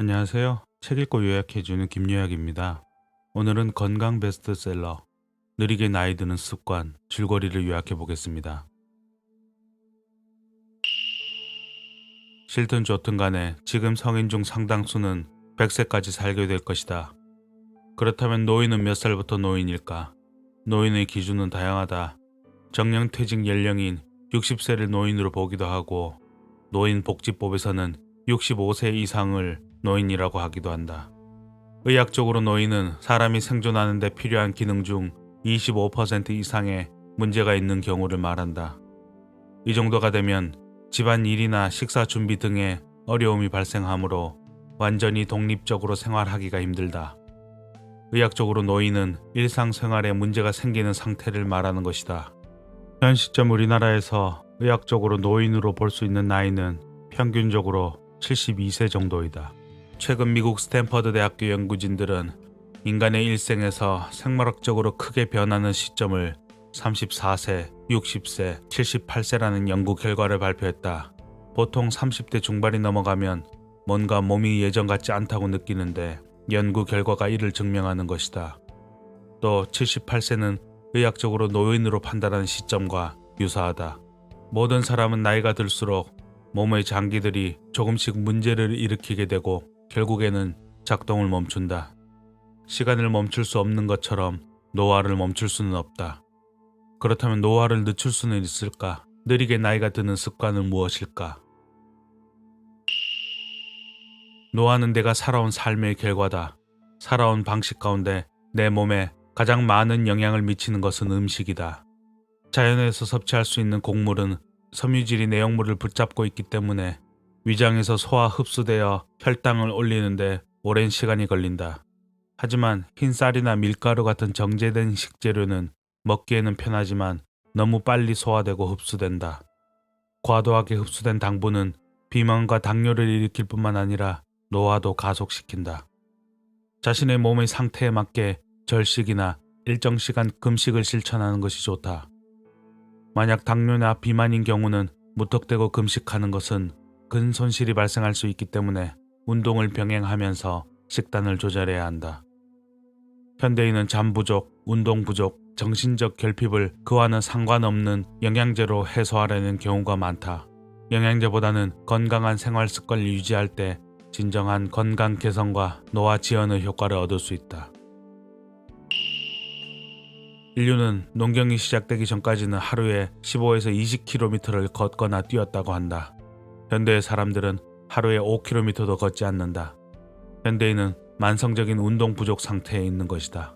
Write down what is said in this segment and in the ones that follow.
안녕하세요. 책 읽고 요약해주는 김요약입니다. 오늘은 건강 베스트셀러, 느리게 나이 드는 습관, 줄거리를 요약해 보겠습니다. 싫든 좋든 간에 지금 성인 중 상당수는 100세까지 살게 될 것이다. 그렇다면 노인은 몇 살부터 노인일까? 노인의 기준은 다양하다. 정년퇴직 연령인 60세를 노인으로 보기도 하고, 노인복지법에서는 65세 이상을 노인이라고 하기도 한다. 의학적으로 노인은 사람이 생존하는 데 필요한 기능 중 25% 이상의 문제가 있는 경우를 말한다. 이 정도가 되면 집안일이나 식사 준비 등의 어려움이 발생하므로 완전히 독립적으로 생활하기가 힘들다. 의학적으로 노인은 일상생활에 문제가 생기는 상태를 말하는 것이다. 현 시점 우리나라에서 의학적으로 노인으로 볼 수 있는 나이는 평균적으로 72세 정도이다. 최근 미국 스탠퍼드 대학교 연구진들은 인간의 일생에서 생물학적으로 크게 변하는 시점을 34세, 60세, 78세라는 연구 결과를 발표했다. 보통 30대 중반이 넘어가면 뭔가 몸이 예전 같지 않다고 느끼는데 연구 결과가 이를 증명하는 것이다. 또 78세는 의학적으로 노인으로 판단하는 시점과 유사하다. 모든 사람은 나이가 들수록 몸의 장기들이 조금씩 문제를 일으키게 되고 결국에는 작동을 멈춘다. 시간을 멈출 수 없는 것처럼 노화를 멈출 수는 없다. 그렇다면 노화를 늦출 수는 있을까? 느리게 나이가 드는 습관은 무엇일까? 노화는 내가 살아온 삶의 결과다. 살아온 방식 가운데 내 몸에 가장 많은 영향을 미치는 것은 음식이다. 자연에서 섭취할 수 있는 곡물은 섬유질이 내용물을 붙잡고 있기 때문에 위장에서 소화 흡수되어 혈당을 올리는데 오랜 시간이 걸린다. 하지만 흰쌀이나 밀가루 같은 정제된 식재료는 먹기에는 편하지만 너무 빨리 소화되고 흡수된다. 과도하게 흡수된 당분은 비만과 당뇨를 일으킬 뿐만 아니라 노화도 가속시킨다. 자신의 몸의 상태에 맞게 절식이나 일정 시간 금식을 실천하는 것이 좋다. 만약 당뇨나 비만인 경우는 무턱대고 금식하는 것은 근 손실이 발생할 수 있기 때문에 운동을 병행하면서 식단을 조절해야 한다. 현대인은 잠 부족, 운동 부족, 정신적 결핍을 그와는 상관없는 영양제로 해소하려는 경우가 많다. 영양제보다는 건강한 생활 습관을 유지할 때 진정한 건강 개선과 노화 지연의 효과를 얻을 수 있다. 인류는 농경이 시작되기 전까지는 하루에 15에서 20km를 걷거나 뛰었다고 한다. 현대의 사람들은 하루에 5km도 걷지 않는다. 현대인은 만성적인 운동 부족 상태에 있는 것이다.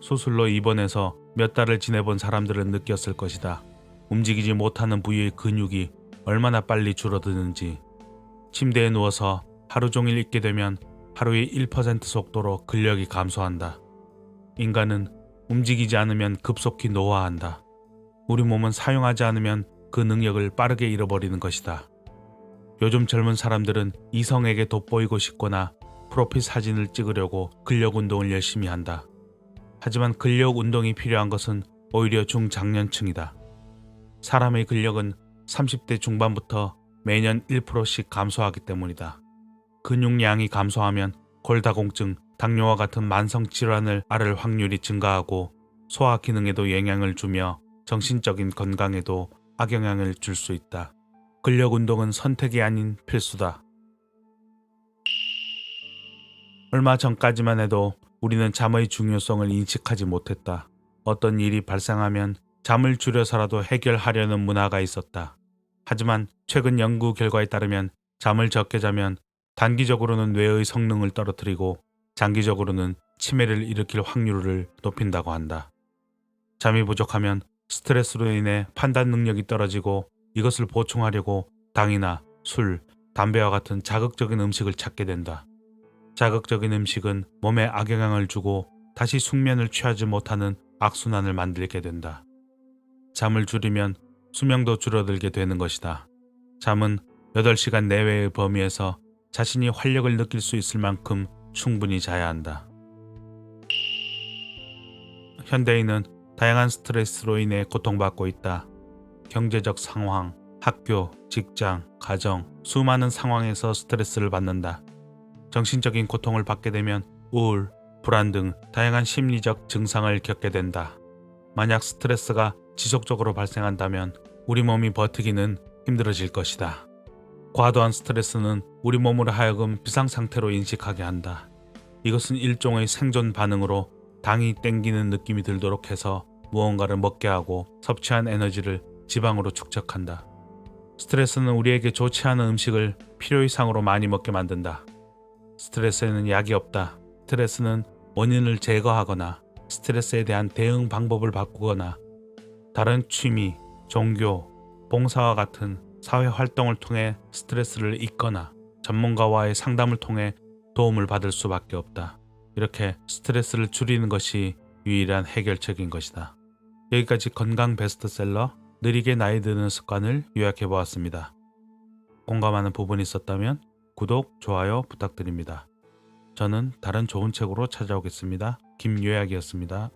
수술로 입원해서 몇 달을 지내본 사람들은 느꼈을 것이다. 움직이지 못하는 부위의 근육이 얼마나 빨리 줄어드는지. 침대에 누워서 하루 종일 있게 되면 하루에 1% 속도로 근력이 감소한다. 인간은 움직이지 않으면 급속히 노화한다. 우리 몸은 사용하지 않으면 그 능력을 빠르게 잃어버리는 것이다. 요즘 젊은 사람들은 이성에게 돋보이고 싶거나 프로필 사진을 찍으려고 근력 운동을 열심히 한다. 하지만 근력 운동이 필요한 것은 오히려 중장년층이다. 사람의 근력은 30대 중반부터 매년 1%씩 감소하기 때문이다. 근육량이 감소하면 골다공증, 당뇨와 같은 만성 질환을 앓을 확률이 증가하고 소화 기능에도 영향을 주며 정신적인 건강에도 악영향을 줄 수 있다. 근력 운동은 선택이 아닌 필수다. 얼마 전까지만 해도 우리는 잠의 중요성을 인식하지 못했다. 어떤 일이 발생하면 잠을 줄여서라도 해결하려는 문화가 있었다. 하지만 최근 연구 결과에 따르면 잠을 적게 자면 단기적으로는 뇌의 성능을 떨어뜨리고 장기적으로는 치매를 일으킬 확률을 높인다고 한다. 잠이 부족하면 스트레스로 인해 판단 능력이 떨어지고 이것을 보충하려고 당이나 술, 담배와 같은 자극적인 음식을 찾게 된다. 자극적인 음식은 몸에 악영향을 주고 다시 숙면을 취하지 못하는 악순환을 만들게 된다. 잠을 줄이면 수명도 줄어들게 되는 것이다. 잠은 8시간 내외의 범위에서 자신이 활력을 느낄 수 있을 만큼 충분히 자야 한다. 현대인은 다양한 스트레스로 인해 고통받고 있다. 경제적 상황, 학교, 직장, 가정, 수많은 상황에서 스트레스를 받는다. 정신적인 고통을 받게 되면 우울, 불안 등 다양한 심리적 증상을 겪게 된다. 만약 스트레스가 지속적으로 발생한다면 우리 몸이 버티기는 힘들어질 것이다. 과도한 스트레스는 우리 몸으로 하여금 비상상태로 인식하게 한다. 이것은 일종의 생존 반응으로 당이 땡기는 느낌이 들도록 해서 무언가를 먹게 하고 섭취한 에너지를 지방으로 축적한다. 스트레스는 우리에게 좋지 않은 음식을 필요 이상으로 많이 먹게 만든다. 스트레스에는 약이 없다. 스트레스는 원인을 제거하거나 스트레스에 대한 대응 방법을 바꾸거나 다른 취미, 종교, 봉사와 같은 사회 활동을 통해 스트레스를 잊거나 전문가와의 상담을 통해 도움을 받을 수밖에 없다. 이렇게 스트레스를 줄이는 것이 유일한 해결책인 것이다. 여기까지 건강 베스트셀러 느리게 나이 드는 습관을 요약해 보았습니다. 공감하는 부분이 있었다면 구독, 좋아요 부탁드립니다. 저는 다른 좋은 책으로 찾아오겠습니다. 김요약이었습니다.